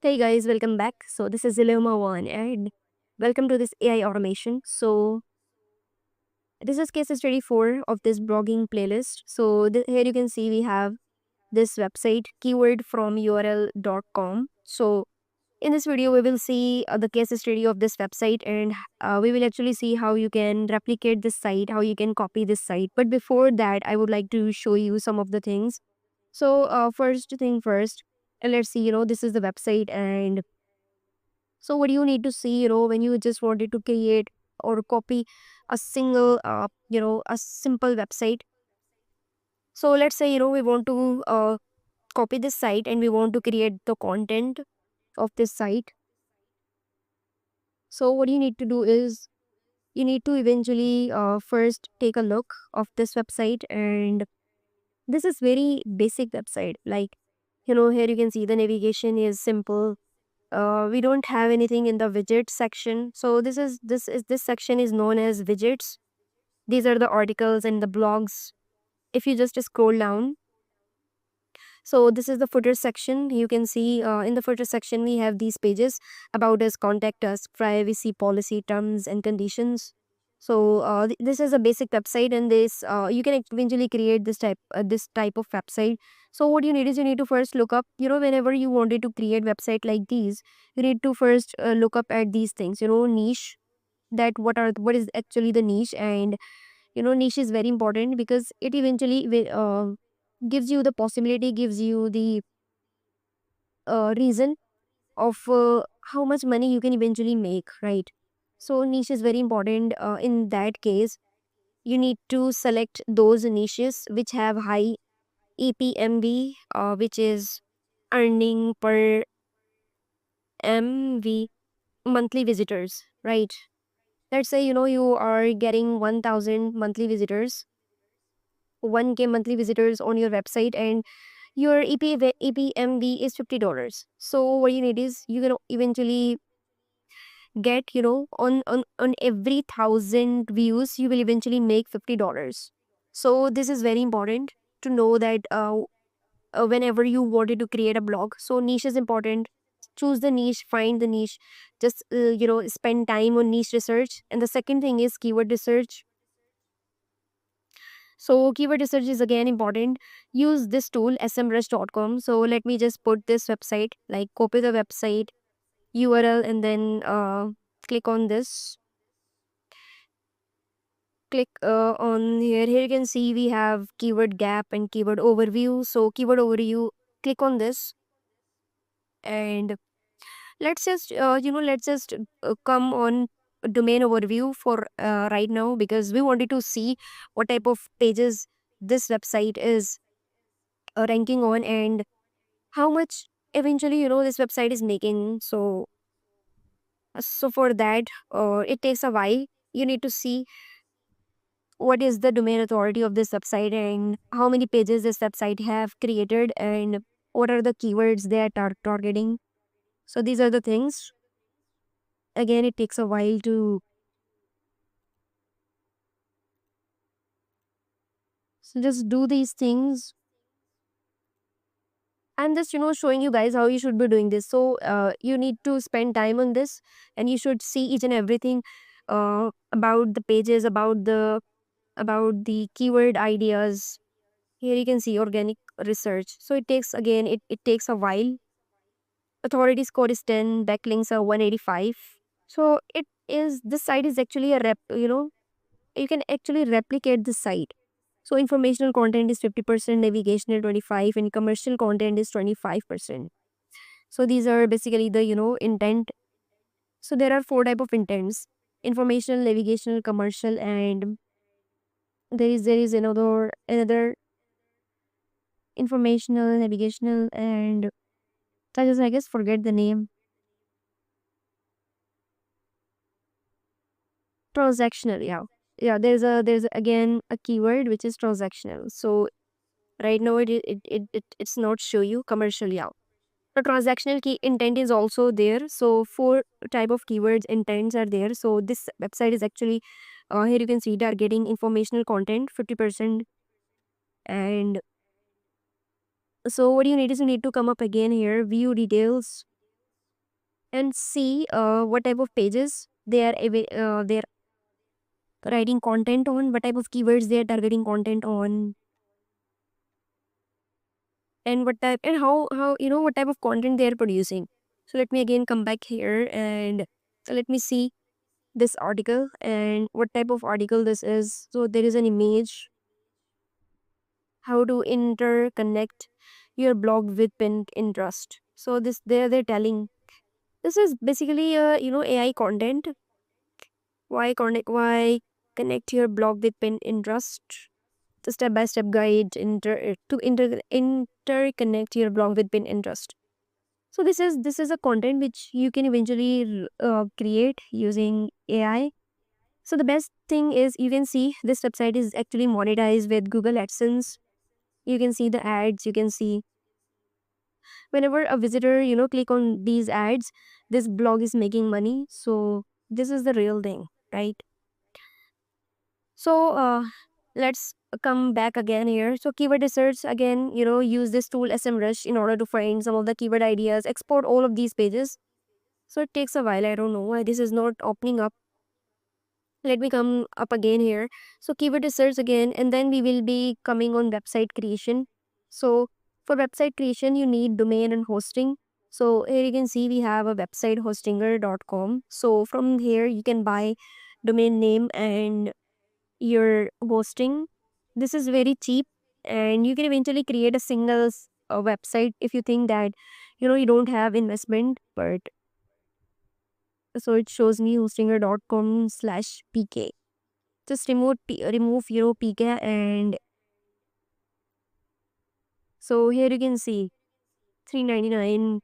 Hey guys, welcome back. So this is Iloma One and welcome to this AI automation. So this is case study 4 of this blogging playlist. So here you can see we have this website keyword from url.com. So in this video we will see the case study of this website and we will actually see how you can replicate this site, how you can copy this site. But before that I would like to show you some of the things. So first thing first, let's see, this is the website. And so what do you need to see, when you just wanted to create or copy a single, a simple website. So let's say, we want to copy this site and we want to create the content of this site. So what you need to do is you need to eventually first take a look of this website. And this is very basic website. Like, here you can see the navigation is simple. We don't have anything in the widget section. So this section is known as widgets. These are the articles and the blogs. If you just scroll down, so this is the footer section. You can see in the footer section we have these pages: about us, contact us, privacy policy, terms and conditions. So this is a basic website, and this you can eventually create this type of website. So what you need is you need to first look up, whenever you wanted to create website like these, you need to first look up at these things, niche, that what is actually the niche. And niche is very important because it eventually gives you the possibility, gives you the reason of how much money you can eventually make, right? So niche is very important. In that case, you need to select those niches which have high EPMV, which is earning per MV, monthly visitors, right? Let's say, you are getting 1000 monthly visitors, 1K monthly visitors on your website, and your EPMV is $50. So what you need is you can eventually get, on every 1000 views you will eventually make $50. So this is very important to know that whenever you wanted to create a blog. So niche is important. Choose the niche, find the niche, just spend time on niche research. And the second thing is keyword research. So keyword research is again important. Use this tool smrush.com. So let me just put this website, like copy the website URL, and then click on this. Click on here. Here you can see we have keyword gap and keyword overview. So keyword overview, click on this. And let's just come on domain overview for right now, because we wanted to see what type of pages this website is ranking on, and how much eventually this website is making. So for that, it takes a while. You need to see what is the domain authority of this website, and how many pages this website have created, and what are the keywords they are targeting. So these are the things. Again, it takes a while to, so just do these things. I'm just showing you guys how you should be doing this. So you need to spend time on this, and you should see each and everything about the pages, about the keyword ideas. Here you can see organic research. So it takes, again, it takes a while. Authority score is 10, backlinks are 185. So it is, this site is actually a you can actually replicate this site. So informational content is 50%, navigational 25, and commercial content is 25%. So these are basically the intent. So there are four type of intents: informational, navigational, commercial, and there is another informational, navigational, and I guess forget the name. Transactional, yeah. Yeah, there's again a keyword which is transactional. So right now it's not show you commercial, yeah. The transactional key intent is also there. So four type of keywords intents are there. So this website is actually here you can see targeting informational content 50%. And so what you need is you need to come up again here, view details. and see what type of pages they're writing content on, what type of keywords they are targeting content on, and what type and how what type of content they are producing. So let me again come back here and let me see this article and what type of article this is. So there is an image, how to interconnect your blog with Pinterest. So this there they're telling this is basically a AI content. Why connect your blog with Pinterest? The step by step guide interconnect your blog with Pinterest. So this is a content which you can eventually create using AI. So the best thing is you can see this website is actually monetized with Google AdSense. You can see the ads. You can see whenever a visitor click on these ads, this blog is making money. So this is the real thing, right? So let's come back again here. So keyword research again, use this tool SMrush in order to find some of the keyword ideas. Export all of these pages. So it takes a while. I don't know why this is not opening up. Let me come up again here. So keyword research again, and then we will be coming on website creation. So for website creation, you need domain and hosting. So here you can see we have a website hostinger.com. So from here you can buy domain name and your hosting. This is very cheap, and you can eventually create a single website if you think that you don't have investment. But so it shows me hostinger.com/pk. Just remove pk, and so here you can see 399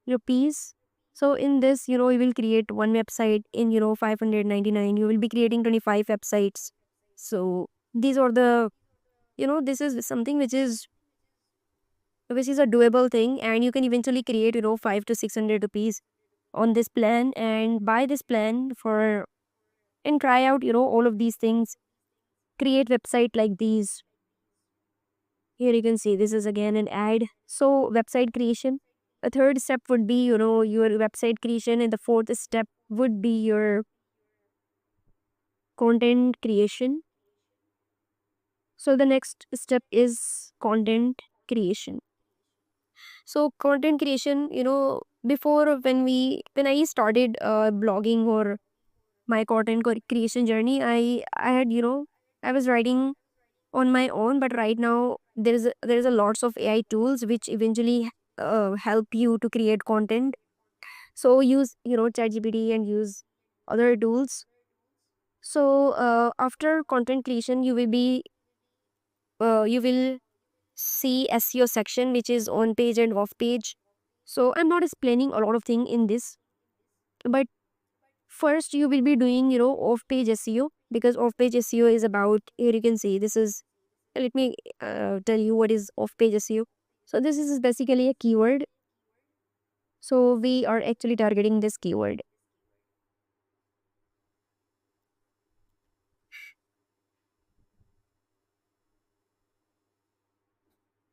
rupees. So in this, you will create one website in 599. You will be creating 25 websites. So these are the this is something which is a doable thing, and you can eventually create 5 to 600 rupees on this plan, and buy this plan for and try out all of these things. Create website like these. Here you can see this is again an ad. So website creation. A third step would be, your website creation, and the fourth step would be your content creation. So the next step is content creation. So content creation, before when I started blogging or my content creation journey, I had I was writing on my own, but right now there is a lots of AI tools which eventually help you to create content. So use ChatGPT and use other tools. So after content creation, you will see SEO section, which is on page and off page. So I'm not explaining a lot of thing in this, but first you will be doing off page SEO, because off page SEO is about, here you can see this is, let me tell you what is off page SEO. So this is basically a keyword. So we are actually targeting this keyword.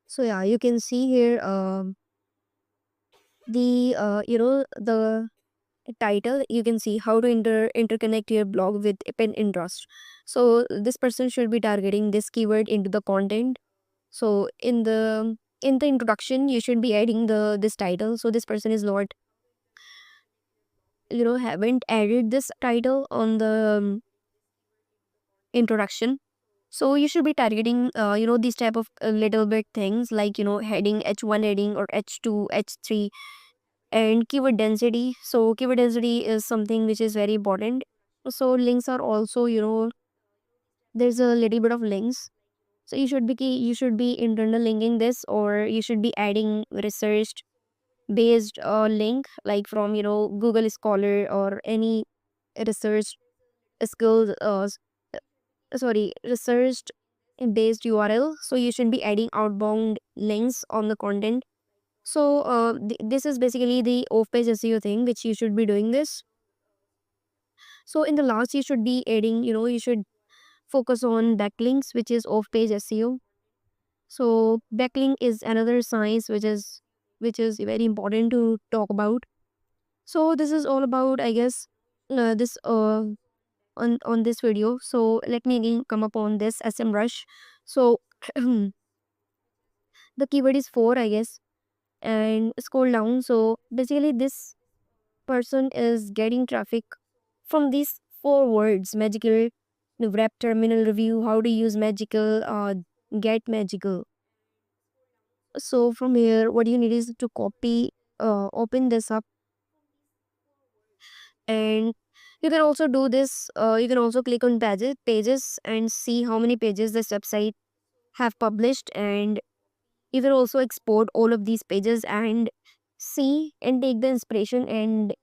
So yeah, you can see here the the title. You can see how to interconnect your blog with Pinterest. So this person should be targeting this keyword into the content. So in the introduction, you should be adding this title. So this person is not haven't added this title on the introduction. So you should be targeting these type of little bit things, like heading, H1 heading, or H2, H3, and keyword density. So keyword density is something which is very important. So links are also, there's a little bit of links. So you should be internal linking this, or you should be adding research based link, like from Google Scholar or any research skills sorry, research based URL. So you should be adding outbound links on the content. So this is basically the off page SEO thing which you should be doing this. So in the last, you should be adding, you should focus on backlinks, which is off page SEO. So backlink is another science which is very important to talk about. So this is all about, I guess, this on this video. So let me again come up on this SMrush. So the keyword is for, I guess, and scroll down. So basically this person is getting traffic from these four words: magical, wrap, terminal, review, how to use magical, get magical. So from here, what you need is to copy, open this up, and you can also do this. You can also click on pages and see how many pages this website have published, and you can also export all of these pages and see and take the inspiration and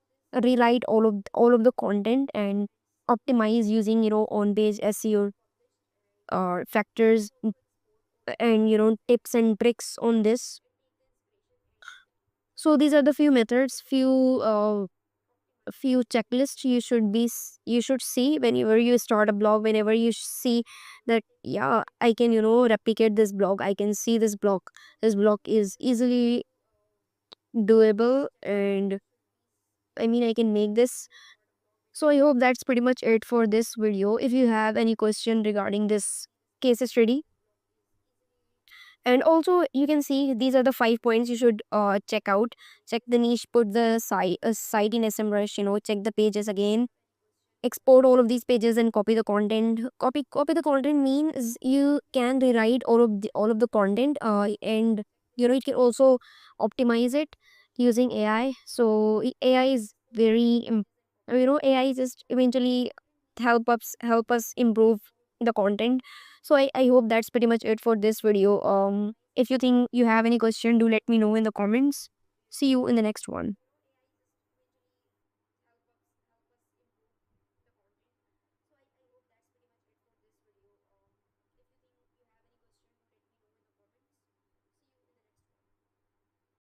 rewrite all of the content and optimize using on page SEO factors, and tips and tricks on this. So these are the few methods, few checklists you should you should see whenever you start a blog, whenever you see that, yeah, I can replicate this blog, I can see this blog is easily doable, and I mean I can make this. So I hope that's pretty much it for this video. If you have any question regarding this case study, and also you can see these are the 5 points you should check out. Check the niche, put the site in SMrush, check the pages again, export all of these pages and copy the content. Copy the content means you can rewrite all of the content, and you can also optimize it using AI. So AI is very AI just eventually help us improve the content. So I hope that's pretty much it for this video. If you think you have any question, do let me know in the comments. See you in the next one.